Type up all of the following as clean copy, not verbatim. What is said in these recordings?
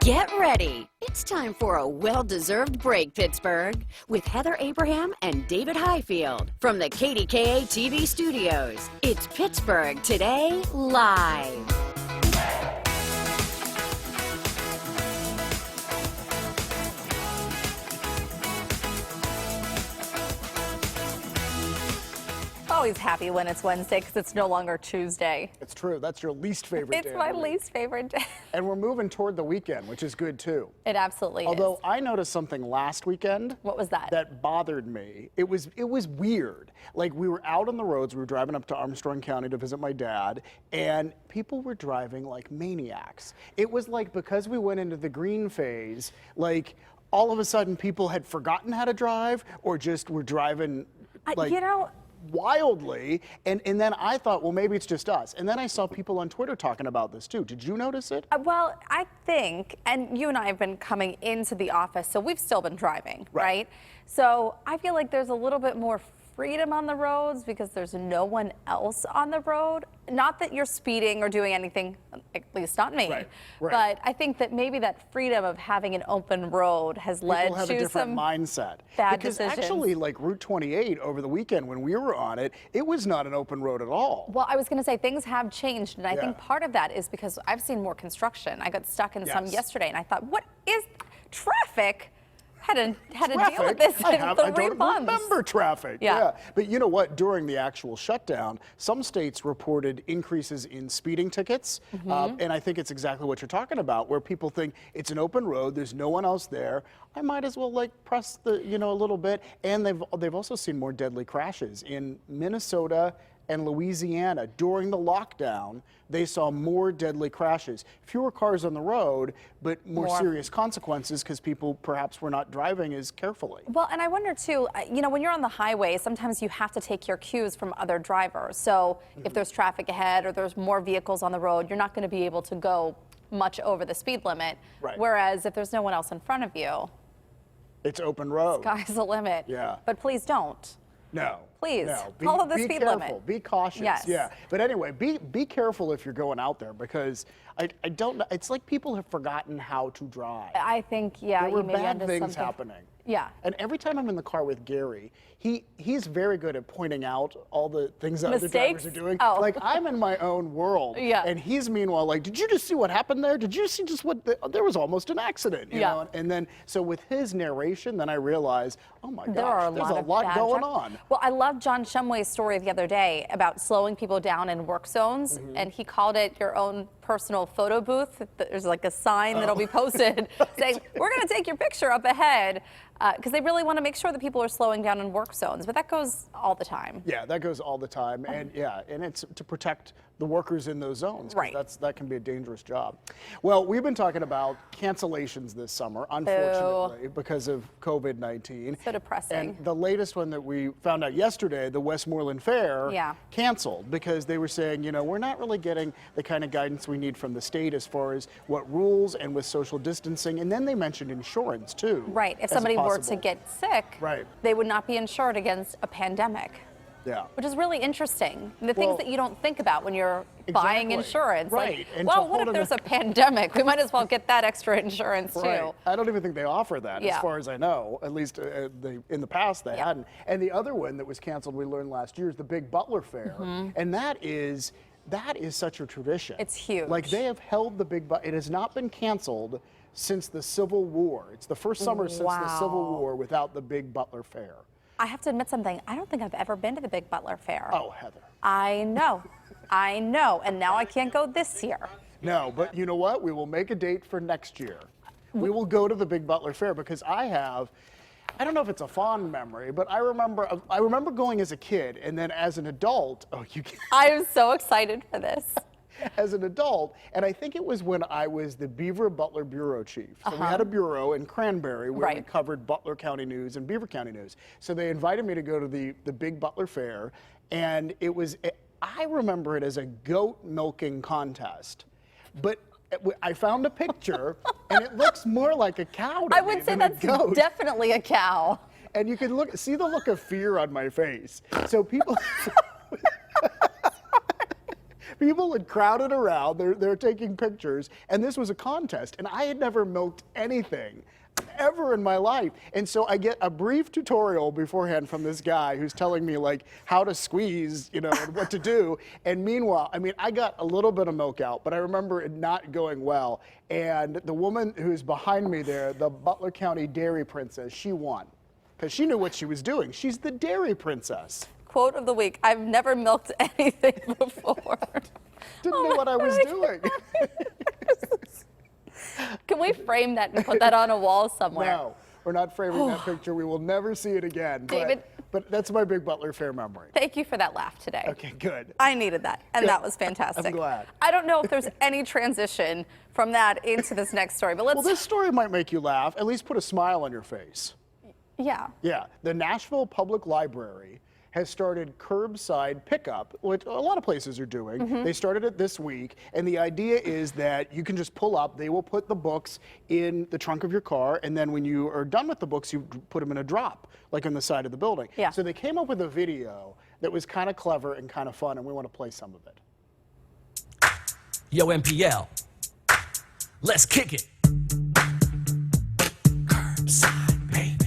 Get ready. It's time for a well-deserved break, Pittsburgh, with Heather Abraham and David Highfield from the KDKA TV studios. It's Pittsburgh Today Live. Always happy when it's Wednesday because it's no longer Tuesday. It's true. That's your least favorite day. It's my least favorite day. And we're moving toward the weekend, which is good too. It absolutely is. Although I noticed something last weekend. What was that? That bothered me. It was weird. Like, we were out on the roads, we were driving up to Armstrong County to visit my dad, and people were driving like maniacs. It was like, because we went into the green phase, like all of a sudden people had forgotten how to drive or just were driving like, wildly, and then I thought, well, maybe it's just us. And then I saw people on Twitter talking about this too. Did you notice it? Well, I think, and you and I have been coming into the office, so we've still been driving, right? So I feel like there's a little bit more freedom on the roads because there's no one else on the road. Not that you're speeding or doing anything, at least not me, but I think that maybe that freedom of having an open road has led to a different mindset. Bad because decisions. Actually, like Route 28 over the weekend when we were on it, it was not an open road at all. Well, I was going to say things have changed, and I think part of that is because I've seen more construction. I got stuck in some yesterday, and I thought, what is traffic? Had to deal with this in 3 months. I don't remember traffic. Yeah. But you know what? During the actual shutdown, some states reported increases in speeding tickets. And I think it's exactly what you're talking about, where people think it's an open road, there's no one else there. I might as well like press the, a little bit. And they've also seen more deadly crashes in Minnesota and Louisiana. During the lockdown, they saw more deadly crashes. Fewer cars on the road, but more serious consequences because people perhaps were not driving as carefully. Well, and I wonder too, when you're on the highway, sometimes you have to take your cues from other drivers. So if there's traffic ahead or there's more vehicles on the road, you're not going to be able to go much over the speed limit. Whereas if there's no one else in front of you, it's open road. Sky's the limit. Yeah. But please don't. No. Please, no. follow the speed limit. Be careful, be cautious. Yes. Yeah. But anyway, be careful if you're going out there because I don't know. It's like people have forgotten how to drive. I think, there were you may be bad onto things something. happening. Yeah. And every time I'm in the car with Gary, he's very good at pointing out all the things that other drivers are doing. Oh. Like, I'm in my own world. Yeah. And he's meanwhile like, did you just see what happened there? Did you see just there was almost an accident, you know? And then, so with his narration, then I realized, oh my gosh, there's a lot going on. Well, I love John Shumway's story the other day about slowing people down in work zones, and he called it your own personal photo booth. There's like a sign that'll be posted saying, we're going to take your picture up ahead, because they really want to make sure that people are slowing down in work zones, but that goes all the time. Yeah, that goes all the time, and and it's to protect the workers in those zones. Right. That can be a dangerous job. Well, we've been talking about cancellations this summer, unfortunately, because of COVID-19. So depressing. And the latest one that we found out yesterday, the Westmoreland Fair, canceled because they were saying, we're not really getting the kind of guidance we need from the state as far as what rules and with social distancing. And then they mentioned insurance too. Right. If somebody were to get sick, they would not be insured against a pandemic. Yeah. Which is really interesting. The things that you don't think about when you're buying insurance. Right. Like, well, what if there's a pandemic? We might as well get that extra insurance too. I don't even think they offer that as far as I know. At least in the past they hadn't. And the other one that was canceled, we learned last year, is the Big Butler Fair. And that is such a tradition. It's huge. Like, they have held the Big Butler. It has not been canceled since the Civil War. It's the first summer since the Civil War without the Big Butler Fair. I have to admit something. I don't think I've ever been to the Big Butler Fair. Oh, Heather. I know. I know. And now I can't go this year. No, but you know what? We will make a date for next year. We will go to the Big Butler Fair because I don't know if it's a fond memory, but I remember going as a kid, and then as an adult, I am so excited for this. As an adult, and I think it was when I was the Beaver Butler Bureau Chief. So we had a bureau in Cranberry where we covered Butler County news and Beaver County news. So they invited me to go to the Big Butler Fair, and I remember it as a goat milking contest. But I found a picture, and it looks more like a cow to I would say that's definitely a cow. And you can see the look of fear on my face. So people... People had crowded around. They're taking pictures, and this was a contest. And I had never milked anything ever in my life. And so I get a brief tutorial beforehand from this guy who's telling me like how to squeeze, and what to do. And meanwhile, I mean, I got a little bit of milk out, but I remember it not going well. And the woman who's behind me there, the Butler County Dairy Princess, she won because she knew what she was doing. She's the Dairy Princess. Quote of the week, I've never milked anything before. Didn't know what I was doing. Can we frame that and put that on a wall somewhere? No, we're not framing that picture. We will never see it again. David. But that's my big Butler Fair memory. Thank you for that laugh today. Okay, good. I needed that, and that was fantastic. I'm glad. I don't know if there's any transition from that into this next story, but let's... Well, this story might make you laugh, at least put a smile on your face. Yeah. Yeah, the Nashville Public Library has started curbside pickup, which a lot of places are doing. They started it this week, and the idea is that you can just pull up, they will put the books in the trunk of your car, and then when you are done with the books, you put them in a drop, like on the side of the building. Yeah. So they came up with a video that was kind of clever and kind of fun, and we want to play some of it. Yo, MPL, let's kick it. Curbside, baby.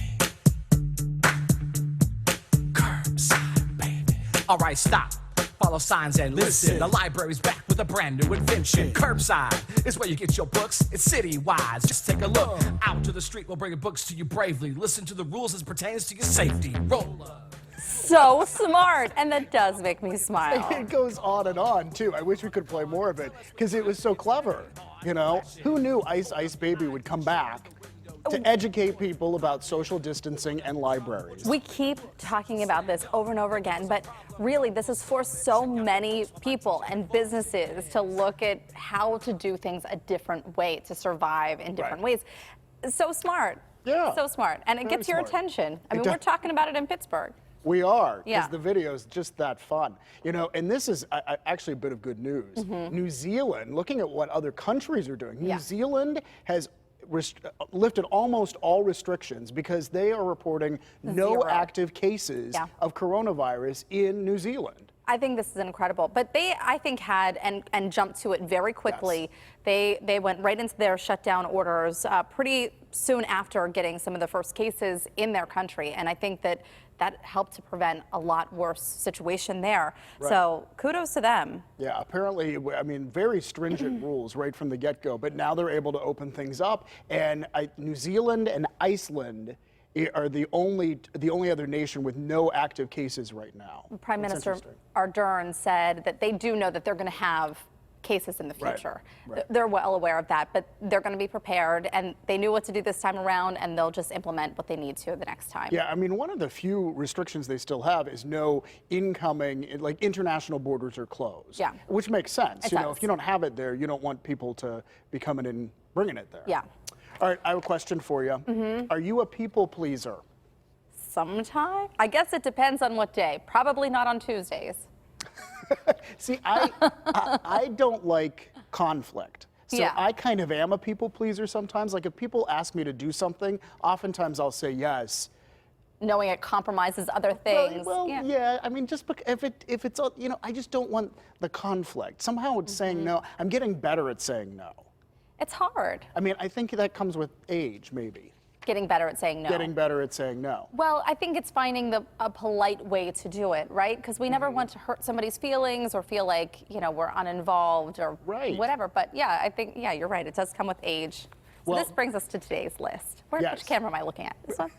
Curbside, baby. All right, stop. Follow signs and listen. The library's back with a brand new invention. Curbside is where you get your books. It's city-wide. Just take a look out to the street. We'll bring books to you bravely. Listen to the rules as pertains to your safety. Roll up. So smart, and that does make me smile. It goes on and on, too. I wish we could play more of it, because it was so clever, Who knew Ice Ice Baby would come back to educate people about social distancing and libraries? We keep talking about this over and over again, but really this has forced so many people and businesses to look at how to do things a different way, to survive in different ways. So smart. Yeah. So smart. And it gets your attention. I mean, we're talking about it in Pittsburgh. We are, because Yeah. the video is just that fun. And this is actually a bit of good news. New Zealand, looking at what other countries are doing, New Zealand has lifted almost all restrictions because they are reporting no Zero. active cases of coronavirus in New Zealand. I think this is incredible, but they, I think, had and jumped to it very quickly. Yes. They went right into their shutdown orders pretty soon after getting some of the first cases in their country, and I think that helped to prevent a lot worse situation there. Right. So kudos to them. Yeah, apparently, I mean, very stringent rules right from the get-go, but now they're able to open things up, and New Zealand and Iceland are the only other nation with no active cases right now. Prime Minister Ardern said that they do know that they're going to have cases in the future. Right. They're well aware of that, but they're going to be prepared, and they knew what to do this time around, and they'll just implement what they need to the next time. Yeah, I mean, one of the few restrictions they still have is no incoming, like international borders are closed. Yeah. Which makes sense. It does. If you don't have it there, you don't want people to be coming in, bringing it there. Yeah. All right, I have a question for you. Are you a people pleaser? Sometime? I guess it depends on what day. Probably not on Tuesdays. See, I don't like conflict. So Yeah. I kind of am a people pleaser sometimes. Like if people ask me to do something, oftentimes I'll say yes. Knowing it compromises other things. Well, yeah. I mean, just if it's I just don't want the conflict. Somehow it's saying no. I'm getting better at saying no. It's hard. I mean, I think that comes with age, maybe. Getting better at saying no. Getting better at saying no. Well, I think it's finding a polite way to do it, right? Because we never want to hurt somebody's feelings or feel like, we're uninvolved or whatever. But yeah, I think, you're right. It does come with age. So this brings us to today's list. Which camera am I looking at? This one?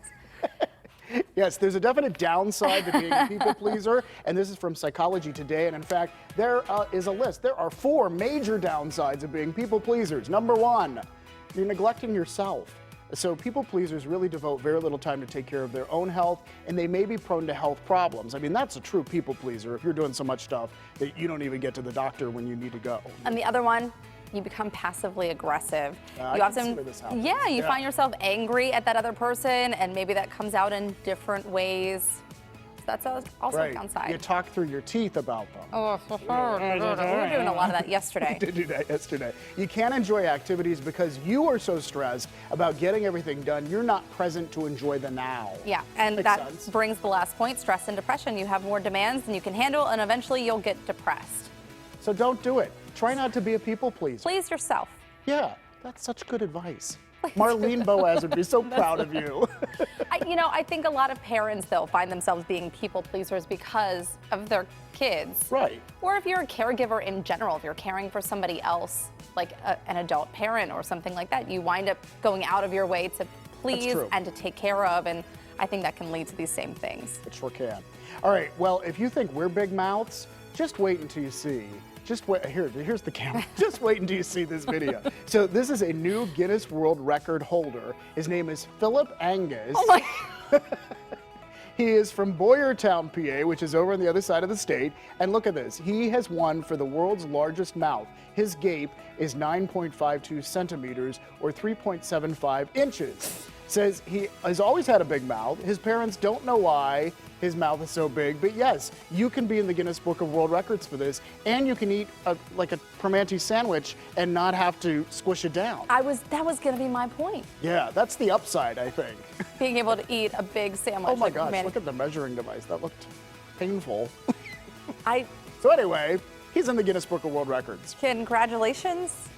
Yes, there's a definite downside to being a people pleaser, and this is from Psychology Today. And in fact, there is a list. There are 4 major downsides of being people pleasers. Number 1, you're neglecting yourself. So people pleasers really devote very little time to take care of their own health, and they may be prone to health problems. I mean, that's a true people pleaser if you're doing so much stuff that you don't even get to the doctor when you need to go. And the other one, you become passively aggressive. I can see where this happens. You find yourself angry at that other person, and maybe that comes out in different ways. That's also a downside. You talk through your teeth about them. Oh, we were doing a lot of that yesterday. We did do that yesterday. You can't enjoy activities because you are so stressed about getting everything done, you're not present to enjoy the now. Yeah, and Makes that sense. brings the last point, stress and depression. You have more demands than you can handle, and eventually you'll get depressed. So don't do it. Try not to be a people pleaser. Please yourself. Yeah, that's such good advice. Marlene Boaz would be so proud of you. I think a lot of parents, though, find themselves being people pleasers because of their kids. Right. Or if you're a caregiver in general, if you're caring for somebody else, like an adult parent or something like that, you wind up going out of your way to please and to take care of, and I think that can lead to these same things. It sure can. All right, well, if you think we're big mouths, just wait until you see. Just wait, here's the camera. Just wait until you see this video. So this is a new Guinness World Record holder. His name is Philip Angus. Oh my. He is from Boyertown, PA, which is over on the other side of the state. And look at this. He has won for the world's largest mouth. His gape is 9.52 centimeters or 3.75 inches. Says he has always had a big mouth. His parents don't know why his mouth is so big, but yes, you can be in the Guinness Book of World Records for this, and you can eat like a Primanti sandwich and not have to squish it down. That was going to be my point. Yeah, that's the upside, I think. Being able to eat a big sandwich. Oh my gosh, look at the measuring device. That looked painful. So anyway, he's in the Guinness Book of World Records. Congratulations.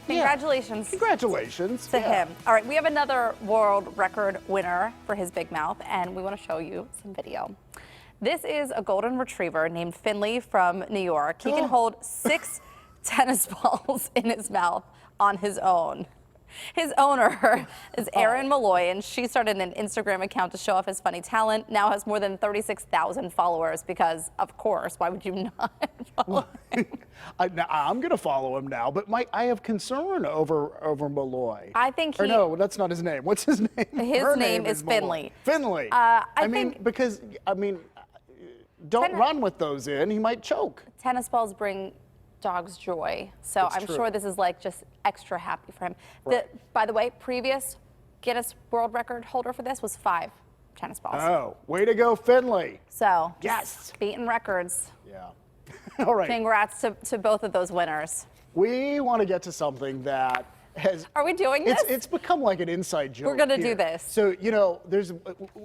Congratulations. Congratulations to him. All right, we have another world record winner for his big mouth, and we want to show you some video. This is a golden retriever named Finley from New York. He can hold 6 tennis balls in his mouth on his own. His owner is Erin Malloy, and she started an Instagram account to show off his funny talent. Now has more than 36,000 followers because, of course, why would you not follow him? I'm going to follow him now, but I have concern over Malloy. I think he... Or no, that's not his name. What's his name? His name is Finley. Finley. Don't run with those in. He might choke. Tennis balls bring dogs joy, so I'm sure this is like just extra happy for him. Right. By the way, previous Guinness World Record holder for this was 5 tennis balls. Oh, way to go, Finley. So, yes, beating records. Yeah. All right. Congrats to both of those winners. We want to get to something that has... Are we doing this? It's become like an inside joke. We're going to do this. So,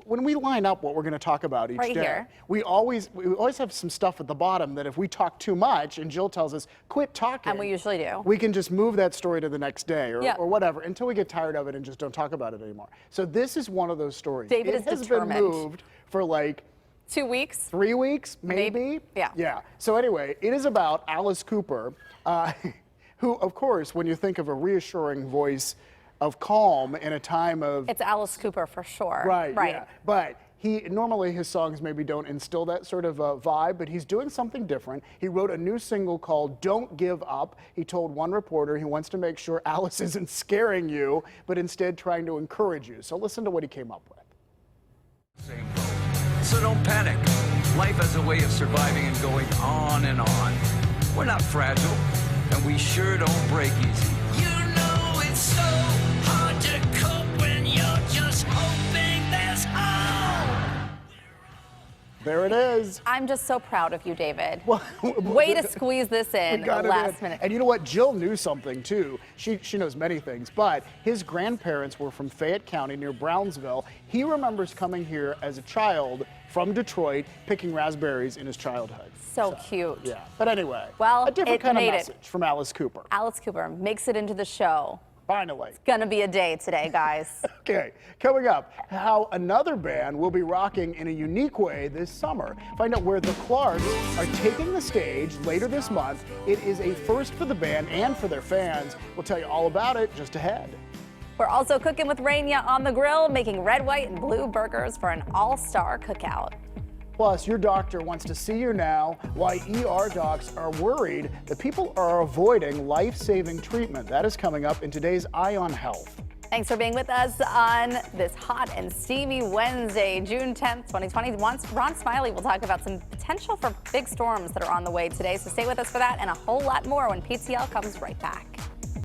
when we line up what we're going to talk about each day, here. we always have some stuff at the bottom that if we talk too much and Jill tells us, quit talking. And we usually do. We can just move that story to the next day or whatever until we get tired of it and just don't talk about it anymore. So this is one of those stories. David is determined. It has been moved for like 2 weeks? 3 weeks, maybe? Yeah. So anyway, it is about Alice Cooper, who, of course, when you think of a reassuring voice of calm in a time of... It's Alice Cooper for sure. Right. Yeah. But normally his songs maybe don't instill that sort of vibe, but he's doing something different. He wrote a new single called Don't Give Up. He told one reporter he wants to make sure Alice isn't scaring you, but instead trying to encourage you. So listen to what he came up with. So don't panic. Life has a way of surviving and going on and on. We're not fragile, and we sure don't break easy. You know it's so hard to cope when you're just hoping there's hope. There it is. I'm just so proud of you, David. Way to squeeze this in last minute. And you know what? Jill knew something, too. She knows many things, but his grandparents were from Fayette County near Brownsville. He remembers coming here as a child from Detroit, picking raspberries in his childhood. So cute. Yeah. But anyway, well, a different kind of made message from Alice Cooper. Alice Cooper makes it into the show. Finally. It's gonna be a day today, guys. Okay, coming up, how another band will be rocking in a unique way this summer. Find out where the Clarks are taking the stage later this month. It is a first for the band and for their fans. We'll tell you all about it just ahead. We're also cooking with Rania on the grill, making red, white, and blue burgers for an all-star cookout. Plus, your doctor wants to see you now, why ER docs are worried that people are avoiding life-saving treatment. That is coming up in today's Eye on Health. Thanks for being with us on this hot and steamy Wednesday, June 10th, 2020. Ron Smiley will talk about some potential for big storms that are on the way today, so stay with us for that and a whole lot more when PTL comes right back.